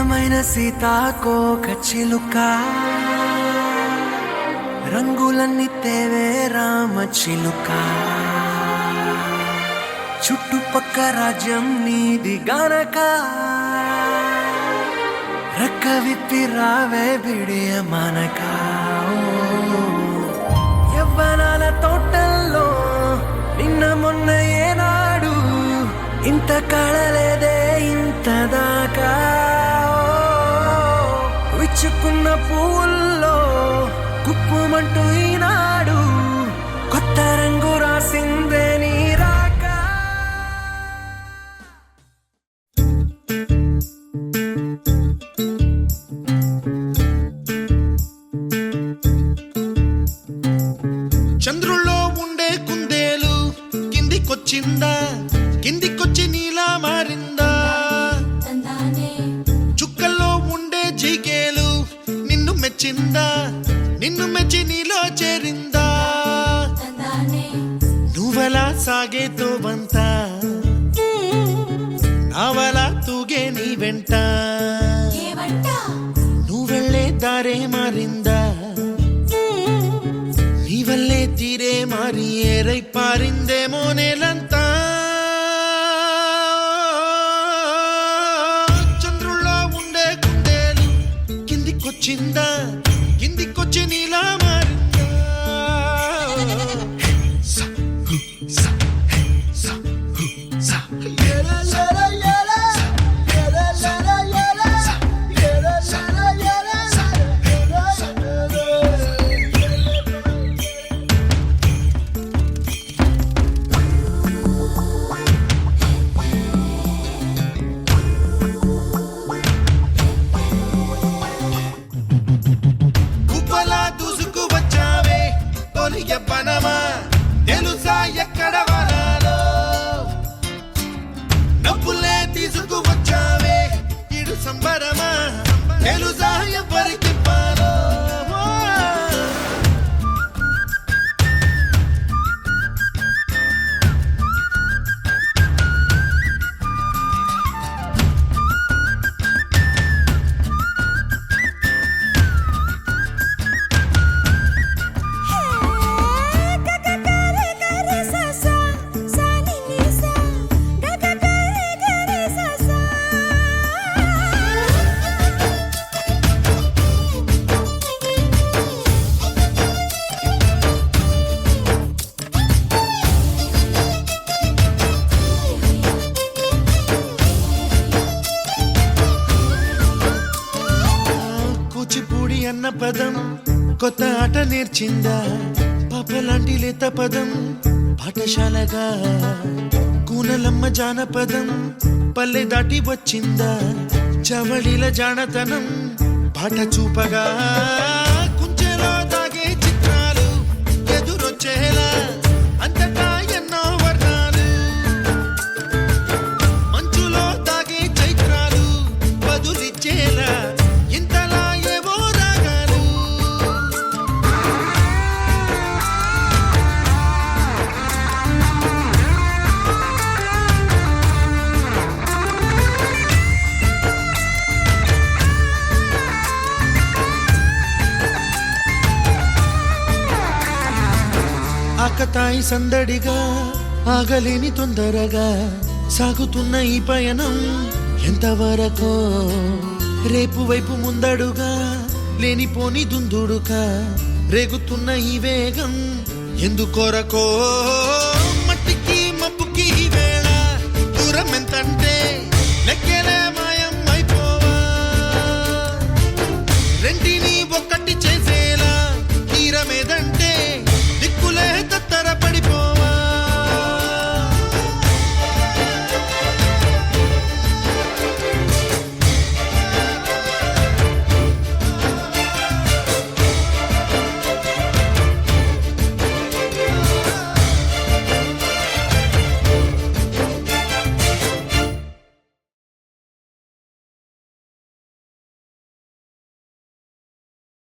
అందమైన సీతాకోక చిలుక రంగులన్నీ తేవే రామ చిలుక చుట్టుపక్క రాజ్యం నీది గనక రెక్క విప్పి రావే బిడియ మనక యవ్వనాల తోటల్లో నిన్న మొన్న ఏనాడు ఇంత కళలేదే ఇంత దాకా విచ్చుకున్న పూల్లో కుప్పుమంటూ ఈనాడు కొత్త రంగు రాసిందే నీ రాక చంద్రుల్లో ఉండే కుందేలు కిందికొచ్చిందా కిందికొచ్చి నీలా మారిందా చుక్కల్లో ఉండే జిగేలు నిన్ను మెచ్చిందా నిన్ను మెచ్చి నీలో చేరిందా నువ్వలా సాగేతో బంత నావలా తూగే నీ వెంట నువ్వెళ్ళే దారే మారిందా నీ వల్లే తీరే మారి ఏరై పారిందేమో నేలంతా చంద్రుల్లో ఉండే కుందేలు కిందికొచ్చిందా కిందికొచ్చి నీలా మారిందా సా హు సా హే సా హు సా ఏలా ఏలా ఏలా ఏలా ఏలా ఏలా ఏలా ఏలా కుప్పలా దూసుకు వచ్చావే తొలిగ పనమా తెలుసా ఎక్కడ వనాలో నవ్వులే తీసుకు వచ్చావే ఇడు సంబరమా తెలుసా ఎవరికి పాలో కూచిపూడి అన్న పదం కొత్త ఆట నేర్చిందా పాపలాంటి లేత పదం పాఠశాలగా కూనలమ్మ జానపదం పల్లె దాటి వచ్చిందా చవళిల జానతనం పాట చూపగా కుంచెలో దాగే చిత్రాలు ఎదురొచ్చేలా అంతటా ఎన్నో వర్ణాలు మంచులో దాగే చైత్రాలు బదులిచ్చేలా ఇంతలా ఏవో రాగాలు ఆకతాయి సందడిగా ఆగలేని తొందరగా సాగుతున్న ఈ పయనం ఎంతవరకో రేపు వైపు ముందడుగా లేనిపోని దుందుడుగా రేగుతున్న ఈ వేగం ఎందుకొరకో మట్టికి మబ్బుకి ఈ వేళ దూరం ఎంతంటే లెక్కే